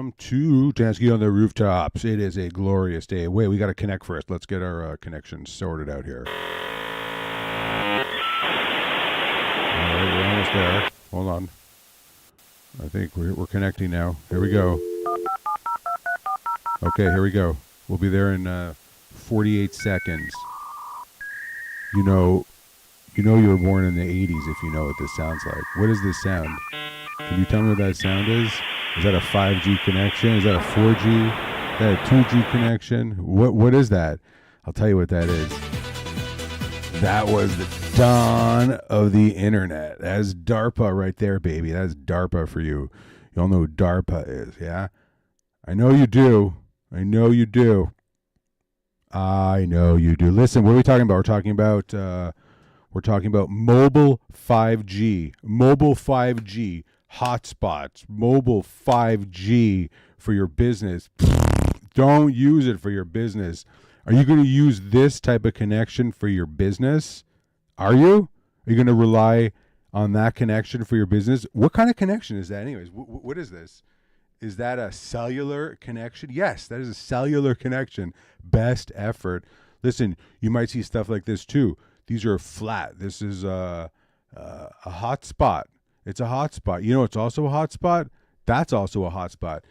welcome to Dansky on the Rooftops. It is a glorious day. Wait, we got to connect first. Let's get our connection sorted out here. All right, we're almost there. Hold on. I think we're connecting now. Here we go. Okay, here we go. We'll be there in 48 seconds. You know you were born in the 80s if you know what this sounds like. What is this sound? Can you tell me what that sound is? Is that a 5G connection? Is that a 4G? Is that a 2G connection? What is that? I'll tell you what that is. That was the dawn of the internet. That's DARPA right there, baby. That's DARPA for you. You all know who DARPA is, yeah? I know you do. I know you do. I know you do. Listen, what are we talking about? We're talking about mobile 5G. Mobile 5G hotspots. Mobile 5G for your business. Don't use it for your business. Are you going to use this type of connection for your business? Are you? Are you going to rely on that connection for your business? What kind of connection is that anyways? What is this? Is that a cellular connection? Yes, that is a cellular connection. Best effort. Listen, you might see stuff like this too. These are flat. This is a hotspot. It's a hotspot. You know it's also a hotspot? That's also a hotspot.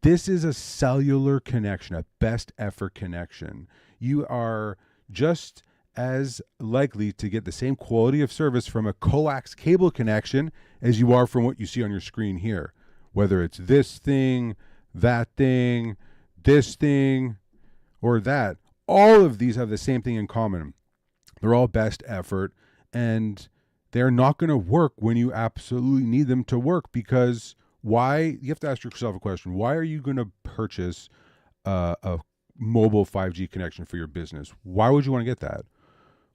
This is a cellular connection, a best effort connection. You are just as likely to get the same quality of service from a coax cable connection as you are from what you see on your screen here. Whether it's this thing, that thing, this thing, or that. All of these have the same thing in common. They're all best effort, and they're not going to work when you absolutely need them to work, because why? You have to ask yourself a question. Why are you going to purchase a mobile 5G connection for your business? Why would you want to get that?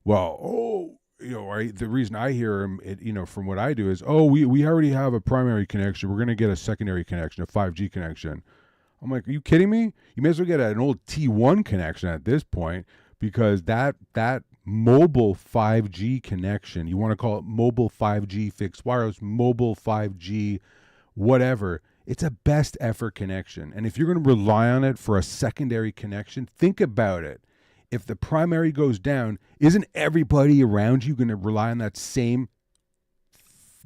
Well, the reason I hear it, from what I do is, we already have a primary connection. We're going to get a secondary connection, a 5G connection. I'm like, are you kidding me? You may as well get an old T1 connection at this point, because that mobile 5G connection, you want to call it mobile 5G fixed wireless, mobile 5G, whatever, it's a best effort connection. And if you're going to rely on it for a secondary connection, think about it. If the primary goes down, isn't everybody around you going to rely on that same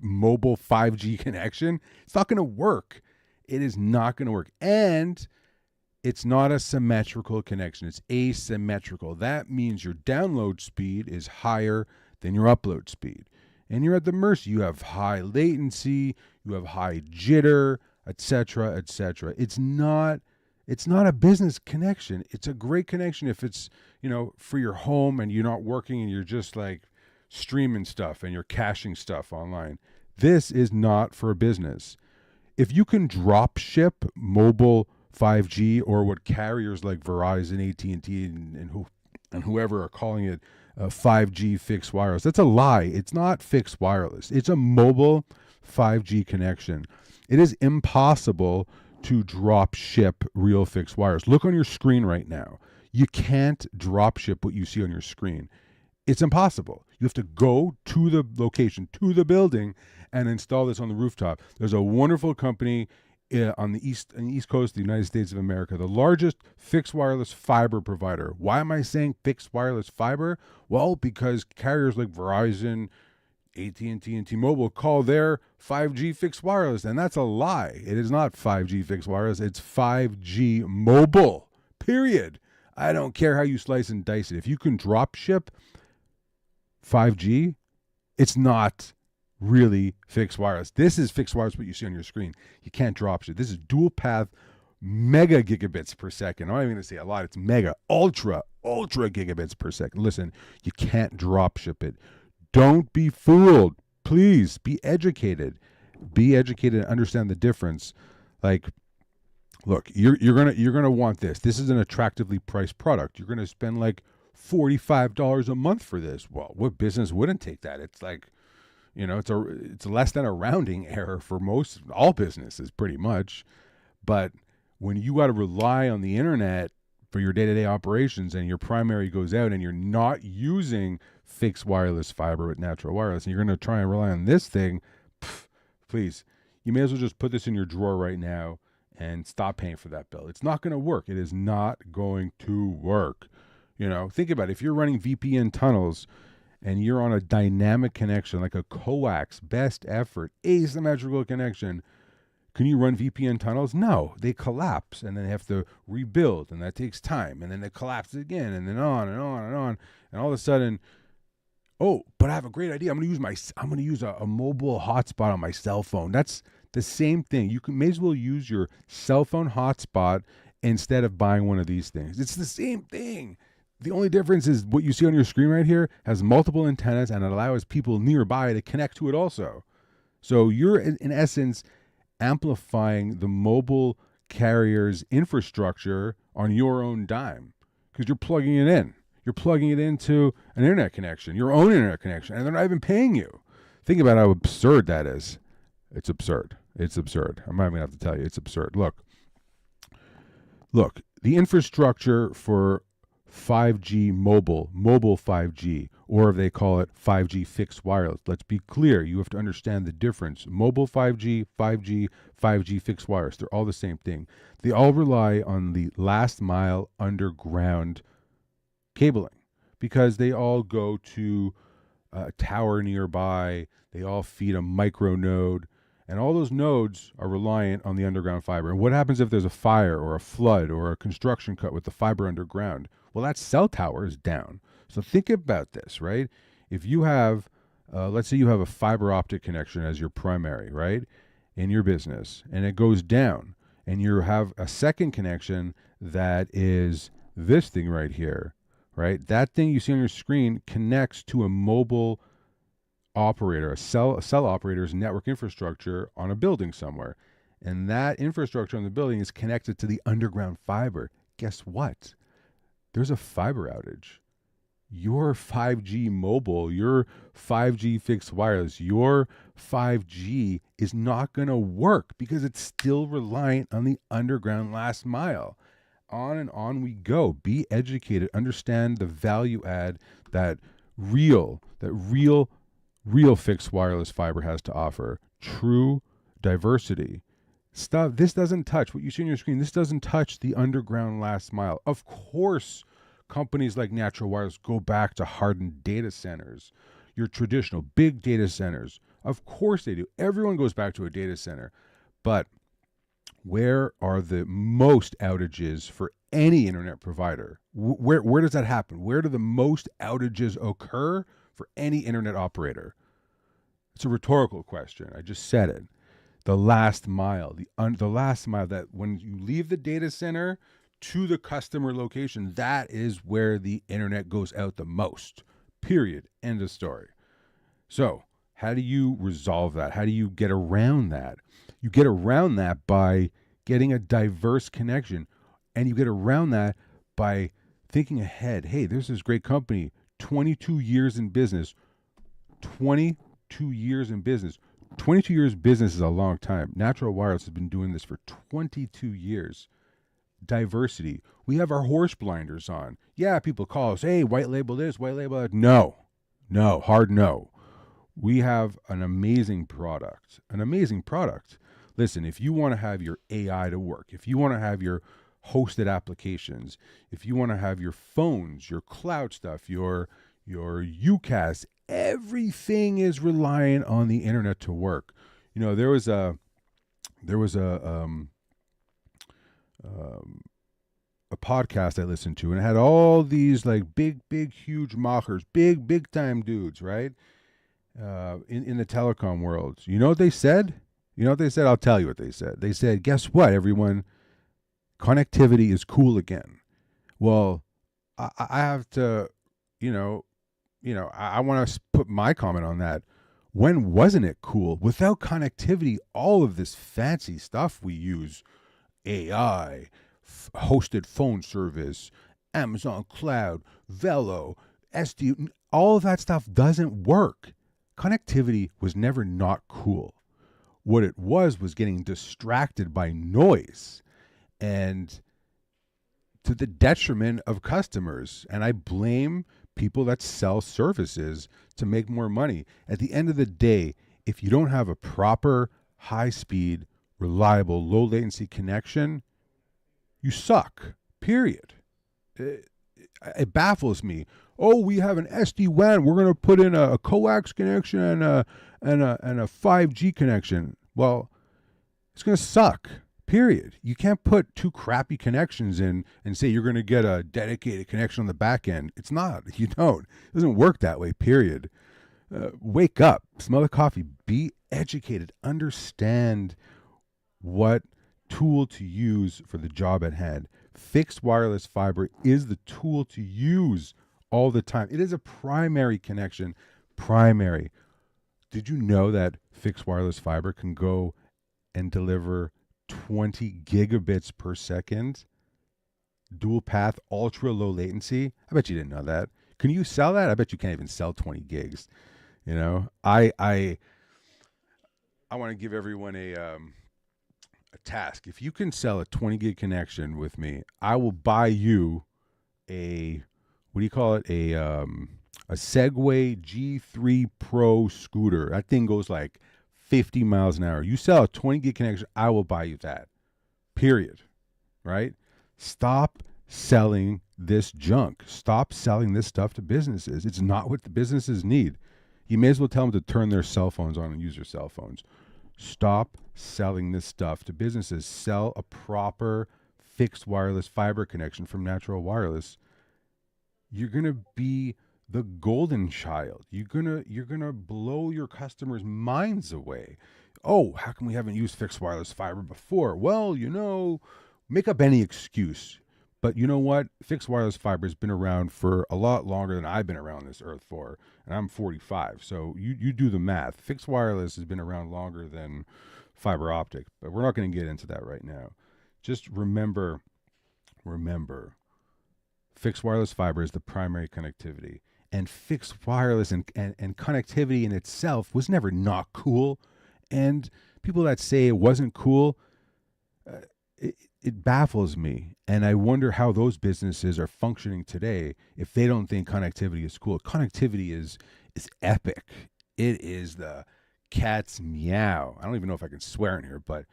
mobile 5G connection? It's not going to work. It is not going to work. And it's not a symmetrical connection. It's asymmetrical. That means your download speed is higher than your upload speed. And you're at the mercy. You have high latency, you have high jitter, etc., etc. It's not a business connection. It's a great connection if it's, for your home and you're not working and you're just like streaming stuff and you're caching stuff online. This is not for a business. If you can drop ship mobile 5G, or what carriers like Verizon, AT&T, and whoever are calling it 5G fixed wireless, that's a lie. It's not fixed wireless. It's a mobile 5G connection. It is impossible to drop ship real fixed wires. Look on your screen right now. You can't drop ship what you see on your screen. It's impossible. You have to go to the location, to the building, and install this on the rooftop. There's a wonderful company on the east coast of the United States of America, the largest fixed wireless fiber provider. Why am I saying fixed wireless fiber? Well, because carriers like Verizon, AT&T, and T-Mobile call their 5G fixed wireless, and that's a lie. It is not 5G fixed wireless. It's 5G mobile, period. I don't care how you slice and dice it. If you can drop ship 5G, it's not really fixed wireless. This is fixed wireless, what you see on your screen. You can't drop ship. This is dual path mega gigabits per second. I'm not even going to say a lot. It's mega, ultra gigabits per second. Listen, you can't drop ship it. Don't be fooled. Please be educated. Be educated and understand the difference. Like, look, you're gonna want this. This is an attractively priced product. You're gonna spend like $45 a month for this. Well, what business wouldn't take that? It's like, it's less than a rounding error for all businesses, pretty much. But when you got to rely on the internet for your day-to-day operations, and your primary goes out, and you're not using fixed wireless fiber with natural wireless, and you're going to try and rely on this thing, please, you may as well just put this in your drawer right now and stop paying for that bill. It's not going to work. It is not going to work. Think about it. If you're running VPN tunnels and you're on a dynamic connection like a coax, best effort, asymmetrical connection, can you run VPN tunnels? No, they collapse and then they have to rebuild, and that takes time, and then it collapses again, and then on and on and on, and all of a sudden, oh, but I have a great idea. I'm going to use a mobile hotspot on my cell phone. That's the same thing. You may as well use your cell phone hotspot instead of buying one of these things. It's the same thing. The only difference is what you see on your screen right here has multiple antennas, and it allows people nearby to connect to it also. So you're, in essence, amplifying the mobile carrier's infrastructure on your own dime because you're plugging it in. You're plugging it into an internet connection, your own internet connection, and they're not even paying you. Think about how absurd that is. It's absurd. It's absurd. I'm not even going to have to tell you. It's absurd. Look, the infrastructure for 5G mobile 5G, or they call it 5G fixed wireless. Let's be clear. You have to understand the difference. Mobile 5G, 5G fixed wireless. They're all the same thing. They all rely on the last mile underground cabling because they all go to a tower nearby. They all feed a micro node. And all those nodes are reliant on the underground fiber. And what happens if there's a fire or a flood or a construction cut with the fiber underground? Well, that cell tower is down. So think about this, right? If you have, let's say you have a fiber optic connection as your primary, right, in your business, and it goes down, and you have a second connection that is this thing right here, right? That thing you see on your screen connects to a mobile operator, a cell operator's network infrastructure on a building somewhere. And that infrastructure on the building is connected to the underground fiber. Guess what? There's a fiber outage. Your 5G mobile, your 5G fixed wireless, your 5G is not going to work because it's still reliant on the underground last mile. On and on we go. Be educated. Understand the value add that real fixed wireless fiber has to offer. True diversity. Stuff. This doesn't touch what you see on your screen. This doesn't touch the underground last mile. Of course, companies like Natural Wireless go back to hardened data centers, your traditional big data centers. Of course they do. Everyone goes back to a data center. But where are the most outages for any internet provider? Where does that happen? Where do the most outages occur for any internet operator? It's a rhetorical question. I just said it. The last mile, the last mile, that when you leave the data center to the customer location, that is where the internet goes out the most. Period. End of story. So how do you resolve that? How do you get around that? You get around that by getting a diverse connection, and you get around that by thinking ahead. Hey, there's this great company, 22 years in business. 22 years in business. 22 years business is a long time. Natural Wireless has been doing this for 22 years. Diversity. We have our horse blinders on. Yeah, people call us, hey, white label this, white label that. No, hard no. We have an amazing product. Listen, if you want to have your AI to work, if you want to have your hosted applications, if you want to have your phones, your cloud stuff, your UCaaS, everything is reliant on the internet to work. There was a podcast I listened to, and it had all these like big, huge mockers, big time dudes, right? In the telecom world. You know what they said? I'll tell you what they said. They said, guess what, everyone? Connectivity is cool again. Well, I have to, I want to put my comment on that. When wasn't it cool? Without connectivity, all of this fancy stuff we use, AI, hosted phone service, Amazon Cloud, Velo, SD, all of that stuff doesn't work. Connectivity was never not cool. What it was getting distracted by noise and to the detriment of customers. And I blame people that sell services to make more money. At the end of the day, if you don't have a proper high-speed reliable, low latency connection, you suck. Period. It baffles me. Oh, we have an SD-WAN. We're going to put in a coax connection and a 5G connection. Well, it's going to suck. Period. You can't put two crappy connections in and say you're going to get a dedicated connection on the back end. It's not. You don't. It doesn't work that way. Period. Wake up. Smell the coffee. Be educated. Understand what tool to use for the job at hand. Fixed wireless fiber is the tool to use all the time. It is a primary connection. Primary. Did you know that fixed wireless fiber can go and deliver 20 gigabits per second? Dual path, ultra low latency. I bet you didn't know that. Can you sell that? I bet you can't even sell 20 gigs. You know, I want to give everyone a task. If you can sell a 20 gig connection with me, I will buy you a, what do you call it? A Segway G3 Pro scooter. That thing goes like 50 miles an hour. You sell a 20 gig connection, I will buy you that. Period. Right? Stop selling this junk. Stop selling this stuff to businesses. It's not what the businesses need. You may as well tell them to turn their cell phones on and use their cell phones. Stop selling this stuff to businesses. Sell a proper fixed wireless fiber connection from Natural Wireless. You're going to be the golden child. You're gonna blow your customers' minds away. Oh, how come we haven't used fixed wireless fiber before? Well, you know, make up any excuse. But you know what? Fixed wireless fiber has been around for a lot longer than I've been around this earth for, and I'm 45. So you do the math. Fixed wireless has been around longer than fiber optic, but we're not going to get into that right now. Just remember, fixed wireless fiber is the primary connectivity. And fixed wireless and connectivity in itself was never not cool. And people that say it wasn't cool, it baffles me. And I wonder how those businesses are functioning today if they don't think connectivity is cool. Connectivity is epic. It is the cat's meow. I don't even know if I can swear in here, but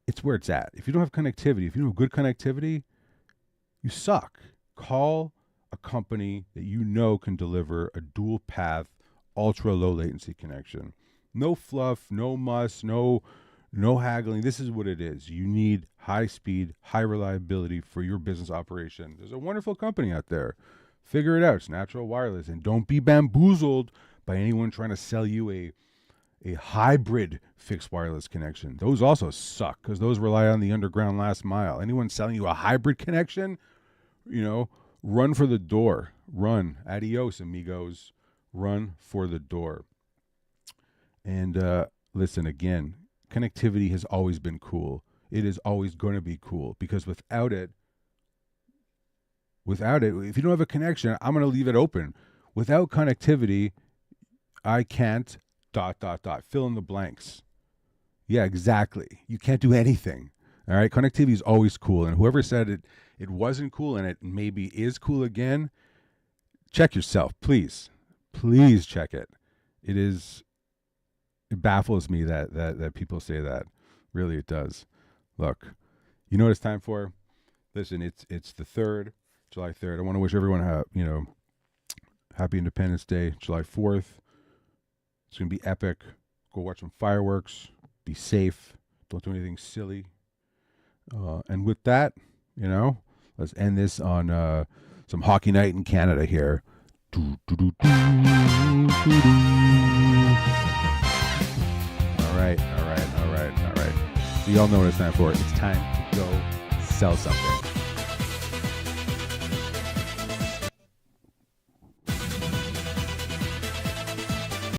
it's where it's at. If you don't have connectivity, if you don't have good connectivity, you suck. Call a company that you know can deliver a dual path, ultra low latency connection. No fluff, no muss, no haggling. This is what it is. You need high speed, high reliability for your business operation. There's a wonderful company out there. Figure it out. It's Natural Wireless. And don't be bamboozled by anyone trying to sell you a hybrid fixed wireless connection. Those also suck because those rely on the underground last mile. Anyone selling you a hybrid connection, you know, run for the door. Run. Adios, amigos. Run for the door. And listen, again, connectivity has always been cool. It is always going to be cool because without it, if you don't have a connection, I'm going to leave it open. Without connectivity, I can't ... Fill in the blanks. Yeah, exactly. You can't do anything. All right. Connectivity is always cool. And whoever said it wasn't cool and it maybe is cool again, check yourself, please. Please check it. It baffles me that people say that. Really, it does. Look, you know what it's time for? Listen, it's the 3rd, July 3rd. I want to wish everyone happy Independence Day, July 4th. It's going to be epic. Go watch some fireworks. Be safe. Don't do anything silly. And with that, let's end this on some hockey night in Canada here. All right. So y'all know what it's time for. It's time to go sell something.